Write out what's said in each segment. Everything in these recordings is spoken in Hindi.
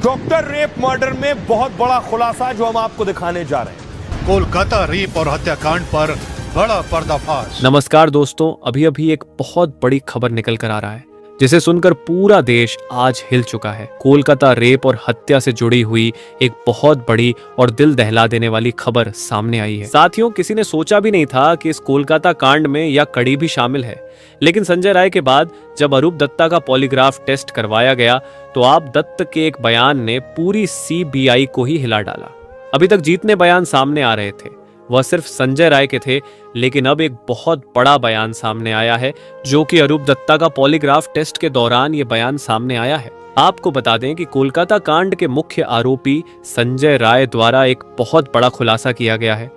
डॉक्टर रेप मर्डर में बहुत बड़ा खुलासा जो हम आपको दिखाने जा रहे हैं। कोलकाता रेप और हत्याकांड पर बड़ा पर्दाफाश। नमस्कार दोस्तों, अभी अभी एक बहुत बड़ी खबर निकल कर आ रहा है जिसे सुनकर पूरा देश आज हिल चुका है। कोलकाता रेप और हत्या से जुड़ी हुई एक बहुत बड़ी और दिल दहला देने वाली खबर सामने आई है। साथियों, किसी ने सोचा भी नहीं था कि इस कोलकाता कांड में यह कड़ी भी शामिल है, लेकिन संजय राय के बाद जब अरूप दत्ता का पॉलीग्राफ टेस्ट करवाया गया तो आप दत्त के एक बयान ने पूरी सीबीआई को ही हिला डाला। अभी तक जितने बयान सामने आ रहे थे वह सिर्फ संजय राय के थे, लेकिन अब एक बहुत बड़ा बयान सामने आया है जो कि अरूप दत्ता का पॉलीग्राफ टेस्ट के दौरान ये बयान सामने आया है। आपको बता दें कि कोलकाता कांड के मुख्य आरोपी संजय राय द्वारा एक बहुत बड़ा खुलासा किया गया है।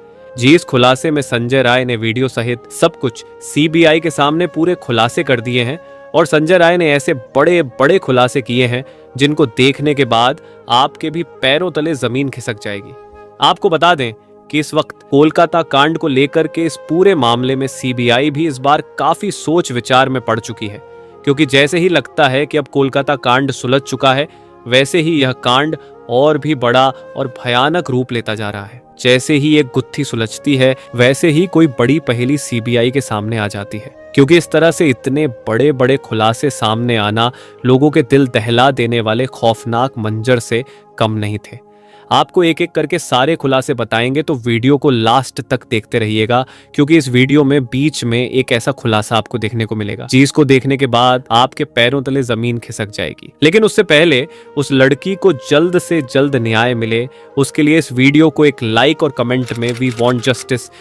इस खुलासे में संजय राय ने वीडियो सहित सब कुछ सीबीआई के सामने पूरे खुलासे कर दिए हैं और संजय राय ने ऐसे बड़े बड़े खुलासे किए हैं जिनको देखने के बाद आपके भी पैरों तले जमीन खिसक जाएगी। आपको बता दें कि इस वक्त कोलकाता कांड को लेकर के इस पूरे मामले में सीबीआई भी इस बार काफी सोच विचार में पड़ चुकी है, क्योंकि जैसे ही लगता है कि अब कोलकाता कांड सुलझ चुका है, वैसे ही यह कांड और भी बड़ा और भयानक रूप लेता जा रहा है। जैसे ही एक गुत्थी सुलझती है, वैसे ही कोई बड़ी पहेली सीबीआई के सामने आ जाती है, क्योंकि इस तरह से इतने बड़े बड़े खुलासे सामने आना लोगों के दिल दहला देने वाले खौफनाक मंजर से कम नहीं थे। आपको एक एक करके सारे खुलासे बताएंगे, तो वीडियो को लास्ट तक देखते रहिएगा, क्योंकि इस वीडियो में बीच में एक ऐसा खुलासा आपको देखने को मिलेगा जिसको देखने के बाद आपके पैरों तले जमीन खिसक जाएगी। लेकिन उससे पहले उस लड़की को जल्द से जल्द न्याय मिले, उसके लिए इस वीडियो को एक लाइक और कमेंट में वी वांट जस्टिस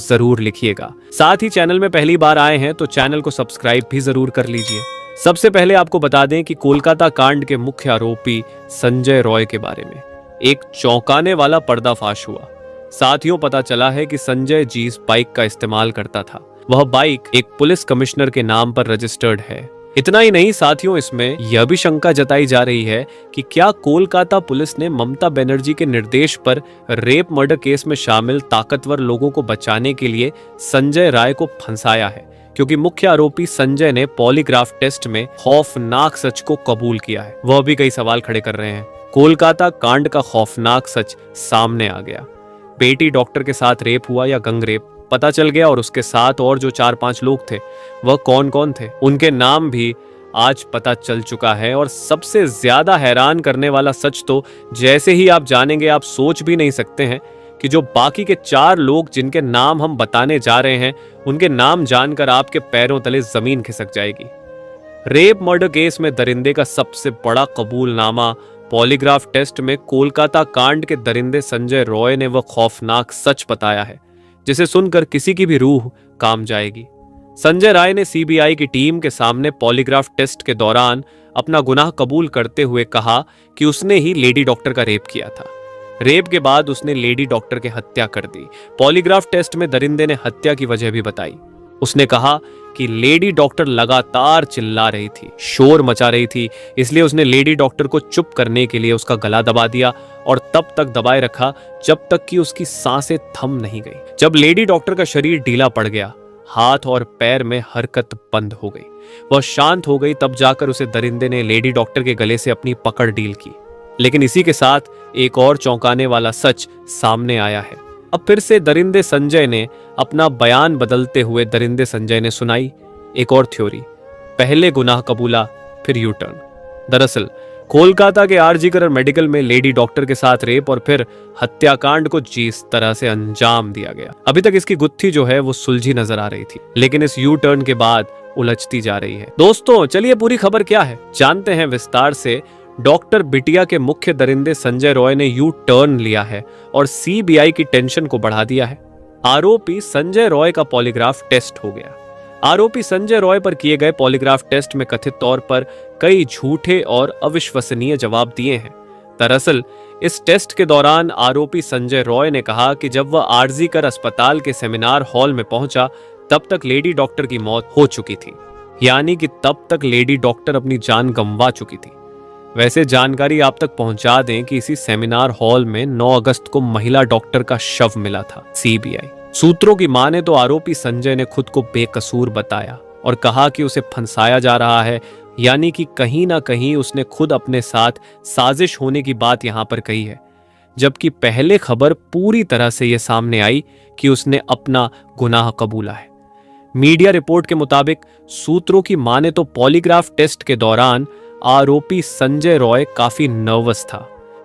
जरूर लिखिएगा। साथ ही चैनल में पहली बार आए हैं तो चैनल को सब्सक्राइब भी जरूर कर लीजिए। सबसे पहले आपको बता दें कि कोलकाता कांड के मुख्य आरोपी संजय रॉय के बारे में एक चौंकाने वाला पर्दाफाश हुआ। साथियों, पता चला है कि संजय जिस बाइक का इस्तेमाल करता था वह बाइक एक पुलिस कमिश्नर के नाम पर रजिस्टर्ड है। इतना ही नहीं साथियों, इसमें यह भी शंका जताई जा रही है कि क्या कोलकाता पुलिस ने ममता बनर्जी के निर्देश पर रेप मर्डर केस में शामिल ताकतवर लोगों को बचाने के लिए संजय राय को फंसाया है, क्योंकि मुख्य आरोपी संजय ने पॉलीग्राफ टेस्ट में खौफनाक सच को कबूल किया है। वह भी कई सवाल खड़े कर रहे हैं। कोलकाता कांड का खौफनाक सच सामने आ गया। बेटी डॉक्टर के साथ रेप हुआ या गैंग रेप पता चल गया, और उसके साथ और जो 4-5 लोग थे वह कौन कौन थे उनके नाम भी आज पता चल चुका है। और सबसे ज्यादा हैरान करने वाला सच तो जैसे ही आप जानेंगे आप सोच भी नहीं सकते हैं कि जो बाकी के 4 लोग जिनके नाम हम बताने जा रहे हैं उनके नाम जानकर आपके पैरों तले जमीन खिसक जाएगी। रेप मर्डर केस में दरिंदे का सबसे बड़ा कबूलनामा पॉलीग्राफ टेस्ट में कोलकाता कांड के दरिंदे संजय रॉय ने वह खौफनाक सच बताया है जिसे सुनकर किसी की भी रूह काम जाएगी। संजय राय ने सीबीआई की टीम के सामने पॉलीग्राफ टेस्ट के दौरान अपना गुनाह कबूल करते हुए कहा कि उसने ही लेडी डॉक्टर का रेप किया था। रेप के बाद उसने लेडी डॉक्टर की हत्या कर दी। पॉलीग्राफ टेस्ट में दरिंदे ने हत्या की वजह भी बताई। उसने कहा कि लेडी डॉक्टर लगातार चिल्ला रही थी, शोर मचा रही थी, इसलिए उसने लेडी डॉक्टर को चुप करने के लिए उसका गला दबा दिया और तब तक दबाए रखा जब तक कि उसकी सांसें थम नहीं गई। जब लेडी डॉक्टर का शरीर ढीला पड़ गया, हाथ और पैर में हरकत बंद हो गई, वह शांत हो गई, तब जाकर उसे दरिंदे ने लेडी डॉक्टर के गले से अपनी पकड़ ढील की। लेकिन इसी के साथ एक और चौंकाने वाला सच सामने आया है। अब फिर से दरिंदे संजय ने अपना बयान बदलते हुए दरिंदे संजय ने सुनाई एक और थ्योरी, पहले गुनाह कबूला फिर यू टर्न। दरअसल कोलकाता के आरजीकर मेडिकल में लेडी डॉक्टर के साथ रेप और फिर हत्याकांड को जिस तरह से अंजाम दिया गया, अभी तक इसकी गुत्थी जो है वो सुलझी नजर आ रही थी, लेकिन इस यू टर्न के बाद उलझती जा रही है। दोस्तों, चलिए पूरी खबर क्या है जानते हैं विस्तार से। डॉक्टर बिटिया के मुख्य दरिंदे संजय रॉय ने यू टर्न लिया है और सीबीआई की टेंशन को बढ़ा दिया है। आरोपी संजय रॉय का पॉलीग्राफ टेस्ट हो गया। आरोपी संजय रॉय पर किए गए पॉलीग्राफ टेस्ट में कथित तौर पर कई झूठे और अविश्वसनीय जवाब दिए हैं। दरअसल इस टेस्ट के दौरान आरोपी संजय रॉय ने कहा कि जब वह आरजीकर अस्पताल के सेमिनार हॉल में पहुंचा तब तक लेडी डॉक्टर की मौत हो चुकी थी, यानी कि तब तक लेडी डॉक्टर अपनी जान गंवा चुकी थी। वैसे जानकारी आप तक पहुंचा दें कि इसी सेमिनार हॉल में 9 अगस्त को महिला डॉक्टर का शव मिला था। सीबीआई सूत्रों की माने तो आरोपी संजय ने खुद को बेकसूर बताया और कहा कि उसे फंसाया जा रहा है, यानी कि कहीं ना कहीं उसने खुद अपने साथ साजिश होने की बात यहां पर कही है, जबकि पहले खबर पूरी तरह से यह सामने आई कि उसने अपना गुनाह कबूला है। मीडिया रिपोर्ट के मुताबिक सूत्रों की माने तो पॉलीग्राफ टेस्ट के दौरान आरोपी संजय रॉय काफी नर्वस था,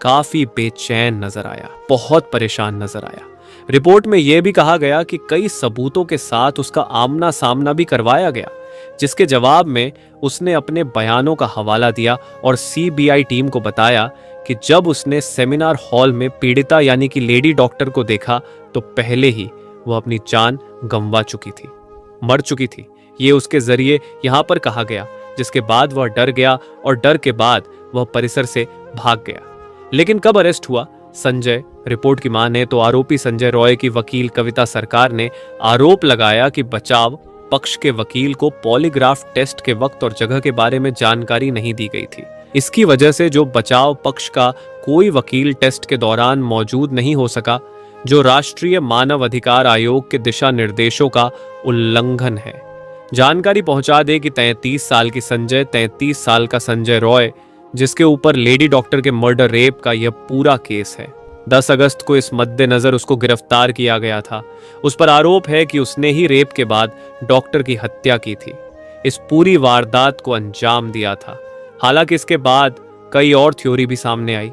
काफी बेचैन नजर आया, बहुत परेशान नजर आया। रिपोर्ट में यह भी कहा गया कि कई सबूतों के साथ उसका आमना सामना भी करवाया गया, जिसके जवाब में उसने अपने बयानों का हवाला दिया और सीबीआई टीम को बताया कि जब उसने सेमिनार हॉल में पीड़िता यानी कि लेडी डॉक्टर को देखा तो पहले ही वह अपनी जान गंवा चुकी थी, मर चुकी थी। ये उसके जरिए यहां पर कहा गया, जिसके बाद वह डर गया और डर के बाद वह परिसर से भाग गया। लेकिन कब अरेस्ट हुआ संजय? रिपोर्ट की माने तो आरोपी संजय रॉय की वकील कविता सरकार ने आरोप लगाया कि बचाव पक्ष के वकील को पॉलीग्राफ टेस्ट के वक्त और जगह के बारे में जानकारी नहीं दी गई थी। इसकी वजह से जो बचाव पक्ष का कोई वकील टेस्ट के दौरान मौजूद नहीं हो सका, जो राष्ट्रीय मानव अधिकार आयोग के दिशा निर्देशों का उल्लंघन है। जानकारी पहुंचा दे कि 33 साल की संजय, 33 साल का संजय रॉय, जिसके ऊपर लेडी डॉक्टर के मर्डर रेप का यह पूरा केस है। 10 अगस्त को इस मद्देनजर उसको गिरफ्तार किया गया था। उस पर आरोप है कि उसने ही रेप के बाद डॉक्टर की हत्या की थी, इस पूरी वारदात को अंजाम दिया था। हालांकि इसके बाद कई और थ्योरी भी सामने आई।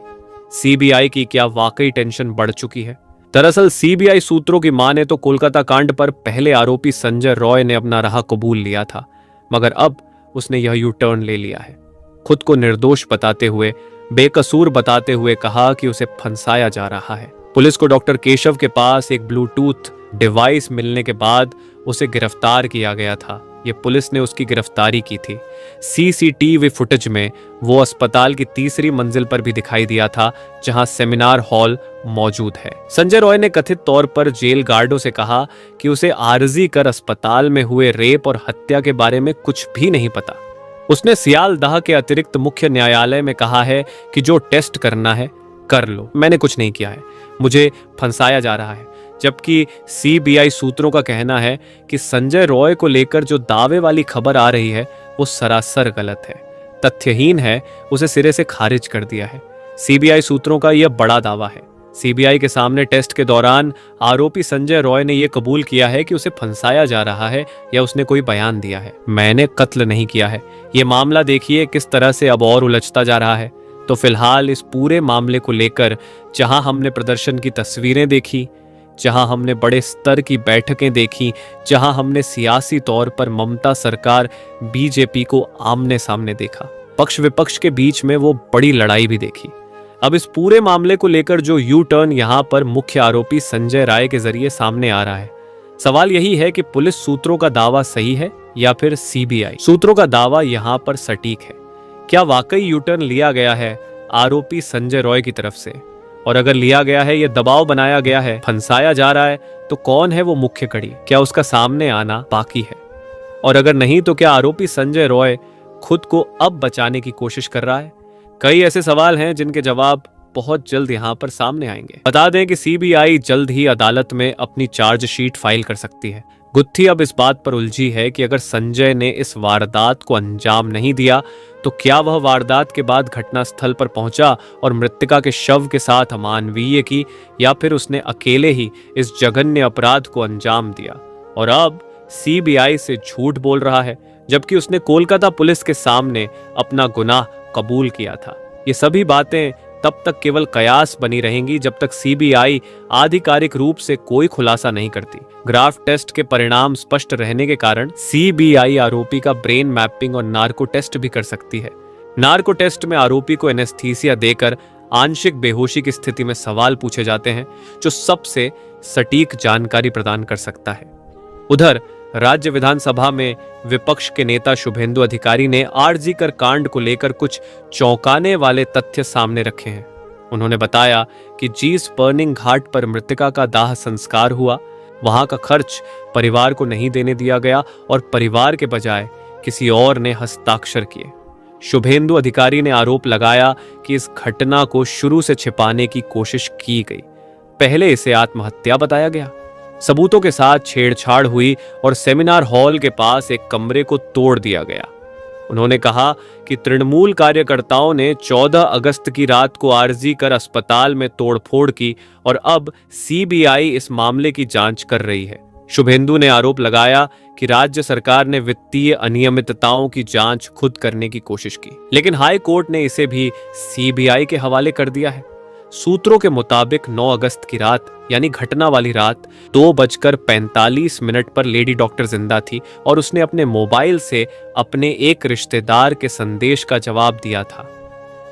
सीबीआई की क्या वाकई टेंशन बढ़ चुकी है? दरअसल सीबीआई सूत्रों की माने तो कोलकाता कांड पर पहले आरोपी संजय रॉय ने अपना राह कबूल लिया था, मगर अब उसने यह यू टर्न ले लिया है। खुद को निर्दोष बताते हुए, बेकसूर बताते हुए कहा कि उसे फंसाया जा रहा है। पुलिस को डॉक्टर केशव के पास एक ब्लूटूथ डिवाइस मिलने के बाद उसे गिरफ्तार किया गया था। ये पुलिस ने उसकी गिरफ्तारी की थी। सीसीटीवी फुटेज में वो अस्पताल की तीसरी मंजिल पर भी दिखाई दिया था, जहां सेमिनार हॉल मौजूद है। संजय रॉय ने कथित तौर पर जेल गार्डों से कहा कि उसे आर्जी कर अस्पताल में हुए रेप और हत्या के बारे में कुछ भी नहीं पता। उसने सियालदह के अतिरिक्त मुख्य न्यायालय में कहा है कि जो टेस्ट करना है कर लो, मैंने कुछ नहीं किया है, मुझे फंसाया जा रहा है। जबकि सीबीआई सूत्रों का कहना है कि संजय रॉय को लेकर जो दावे वाली खबर आ रही है वो सरासर गलत है, तथ्यहीन है, उसे सिरे से खारिज कर दिया है। सीबीआई सूत्रों का यह बड़ा दावा है। सीबीआई के सामने टेस्ट के दौरान आरोपी संजय रॉय ने यह कबूल किया है कि उसे फंसाया जा रहा है या उसने कोई बयान दिया है, मैंने कत्ल नहीं किया है। यह मामला देखिए किस तरह से अब और उलझता जा रहा है। तो फिलहाल इस पूरे मामले को लेकर जहां हमने प्रदर्शन की तस्वीरें देखी, जहां हमने बड़े स्तर की बैठकें देखी, जहां हमने सियासी तौर पर ममता सरकार बीजेपी को आमने सामने देखा, पक्ष विपक्ष के बीच में वो बड़ी लड़ाई भी देखी, अब इस पूरे मामले को लेकर जो यू टर्न यहां पर मुख्य आरोपी संजय राय के जरिए सामने आ रहा है, सवाल यही है कि पुलिस सूत्रों का दावा सही है या फिर सीबीआई सूत्रों का दावा यहां पर सटीक है। क्या वाकई यू टर्न लिया गया है आरोपी संजय रॉय की तरफ से? और अगर लिया गया है, यह दबाव बनाया गया है, फंसाया जा रहा है, तो कौन है वो मुख्य कड़ी? क्या उसका सामने आना बाकी है? और अगर नहीं तो क्या आरोपी संजय रॉय खुद को अब बचाने की कोशिश कर रहा है? कई ऐसे सवाल हैं जिनके जवाब बहुत जल्द यहां पर सामने आएंगे। बता दें कि सीबीआई जल्द ही अदालत में अपनी चार्जशीट फाइल कर सकती है। गुत्थी अब इस बात पर उलझी है कि अगर संजय ने इस वारदात को अंजाम नहीं दिया तो क्या वह वारदात के बाद घटनास्थल पर पहुंचा और मृतका के शव के साथ अमानवीय की, या फिर उसने अकेले ही इस जघन्य अपराध को अंजाम दिया और अब सीबीआई से झूठ बोल रहा है, जबकि उसने कोलकाता पुलिस के सामने अपना गुनाह कबूल किया था। ये सभी बातें तब तक केवल कयास बनी रहेंगी जब तक सीबीआई आधिकारिक रूप से कोई खुलासा नहीं करती। ग्राफ टेस्ट के परिणाम स्पष्ट रहने के कारण सीबीआई आरोपी का ब्रेन मैपिंग और नार्को टेस्ट भी कर सकती है। नार्को टेस्ट में आरोपी को एनेस्थीसिया देकर आंशिक बेहोशी की स्थिति में सवाल पूछे जाते हैं, जो सबसे सटीक जानकारी प्रदान कर सकता है। उधर राज्य विधानसभा में विपक्ष के नेता शुभेंदु अधिकारी ने आरजी कर कांड को लेकर कुछ चौंकाने वाले तथ्य सामने रखे हैं। उन्होंने बताया कि जीस बर्निंग घाट पर मृतका का दाह संस्कार हुआ, वहां का खर्च परिवार को नहीं देने दिया गया और परिवार के बजाय किसी और ने हस्ताक्षर किए। शुभेंदु अधिकारी ने आरोप लगाया कि इस घटना को शुरू से छिपाने की कोशिश की गई, पहले इसे आत्महत्या बताया गया। सबूतों के साथ छेड़छाड़ हुई और सेमिनार हॉल के पास एक कमरे को तोड़ दिया गया। उन्होंने कहा कि तृणमूल कार्यकर्ताओं ने 14 अगस्त की रात को आर्जी कर अस्पताल में तोड़फोड़ की और अब सीबीआई इस मामले की जांच कर रही है। शुभेंदु ने आरोप लगाया कि राज्य सरकार ने वित्तीय अनियमितताओं की जांच खुद करने की कोशिश की, लेकिन हाई कोर्ट ने इसे भी सीबीआई के हवाले कर दिया है। सूत्रों के मुताबिक 9 अगस्त की रात यानी घटना वाली रात 2:45 पर लेडी डॉक्टर जिंदा थी और उसने अपने मोबाइल से अपने एक रिश्तेदार के संदेश का जवाब दिया था।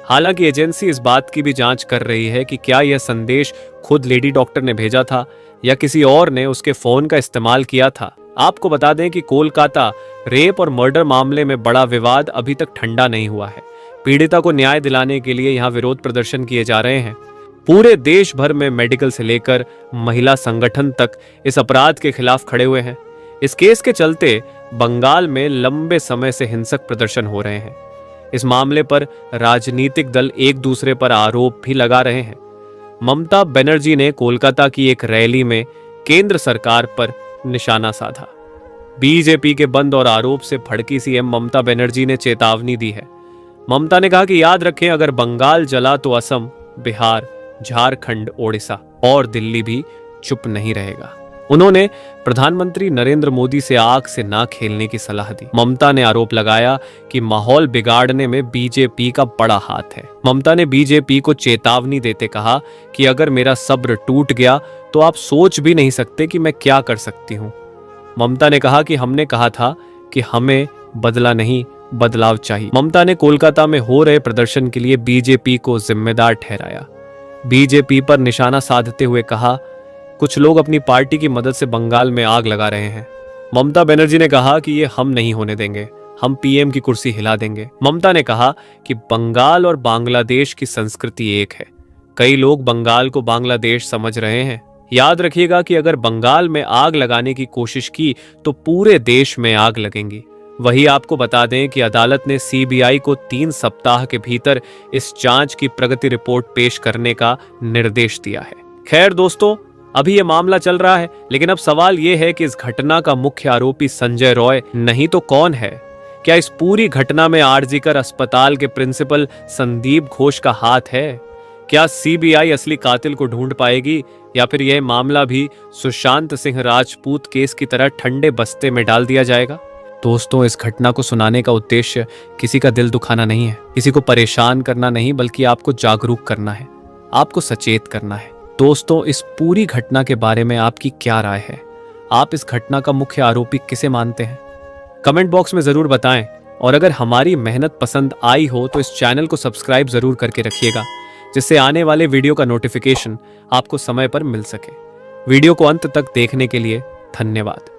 हालांकि एजेंसी इस बात की भी जांच कर रही है कि क्या यह संदेश खुद लेडी डॉक्टर ने भेजा था या किसी और ने उसके फोन का इस्तेमाल किया था। आपको बता दें कि कोलकाता रेप और मर्डर मामले में बड़ा विवाद अभी तक ठंडा नहीं हुआ है। पीड़िता को न्याय दिलाने के लिए यहां विरोध प्रदर्शन किए जा रहे हैं। पूरे देश भर में मेडिकल से लेकर महिला संगठन तक इस अपराध के खिलाफ खड़े हुए हैं। इस केस के चलते बंगाल में लंबे समय से हिंसक प्रदर्शन हो रहे हैं। इस मामले पर राजनीतिक दल एक दूसरे पर आरोप भी लगा रहे हैं। ममता बनर्जी ने कोलकाता की एक रैली में केंद्र सरकार पर निशाना साधा। बीजेपी के बंद और आरोप से भड़की सीएम ममता बनर्जी ने चेतावनी दी है। ममता ने कहा कि याद रखें, अगर बंगाल जला तो असम, बिहार, झारखंड, ओडिशा और दिल्ली भी चुप नहीं रहेगा। उन्होंने प्रधानमंत्री नरेंद्र मोदी से आग से ना खेलने की सलाह दी। ममता ने आरोप लगाया कि माहौल बिगाड़ने में बीजेपी का बड़ा हाथ है। ममता ने बीजेपी को चेतावनी देते कहा कि अगर मेरा सब्र टूट गया तो आप सोच भी नहीं सकते कि मैं क्या कर सकती हूं। ममता ने कहा कि हमने कहा था कि हमें बदला नहीं, बदलाव चाहिए। ममता ने कोलकाता में हो रहे प्रदर्शन के लिए बीजेपी को जिम्मेदार ठहराया। बीजेपी पर निशाना साधते हुए कहा, कुछ लोग अपनी पार्टी की मदद से बंगाल में आग लगा रहे हैं। ममता बनर्जी ने कहा कि ये हम नहीं होने देंगे, हम पीएम की कुर्सी हिला देंगे। ममता ने कहा कि बंगाल और बांग्लादेश की संस्कृति एक है। कई लोग बंगाल को बांग्लादेश समझ रहे हैं। याद रखिएगा कि अगर बंगाल में आग लगाने की कोशिश की तो पूरे देश में आग लगेंगी। वही आपको बता दें कि अदालत ने सीबीआई को 3 सप्ताह के भीतर इस जांच की प्रगति रिपोर्ट पेश करने का निर्देश दिया है। खैर दोस्तों, अभी ये मामला चल रहा है, लेकिन अब सवाल ये है कि इस घटना का मुख्य आरोपी संजय रॉय नहीं तो कौन है? क्या इस पूरी घटना में आरजीकर अस्पताल के प्रिंसिपल संदीप घोष का हाथ है? क्या सीबीआई असली कातिल को ढूंढ पाएगी या फिर यह मामला भी सुशांत सिंह राजपूत केस की तरह ठंडे बस्ते में डाल दिया जाएगा? दोस्तों, इस घटना को सुनाने का उद्देश्य किसी का दिल दुखाना नहीं है, किसी को परेशान करना नहीं, बल्कि आपको जागरूक करना है, आपको सचेत करना है। दोस्तों, इस पूरी घटना के बारे में आपकी क्या राय है? आप इस घटना का मुख्य आरोपी किसे मानते हैं? कमेंट बॉक्स में जरूर बताएं। और अगर हमारी मेहनत पसंद आई हो तो इस चैनल को सब्सक्राइब जरूर करके रखिएगा, जिससे आने वाले वीडियो का नोटिफिकेशन आपको समय पर मिल सके। वीडियो को अंत तक देखने के लिए धन्यवाद।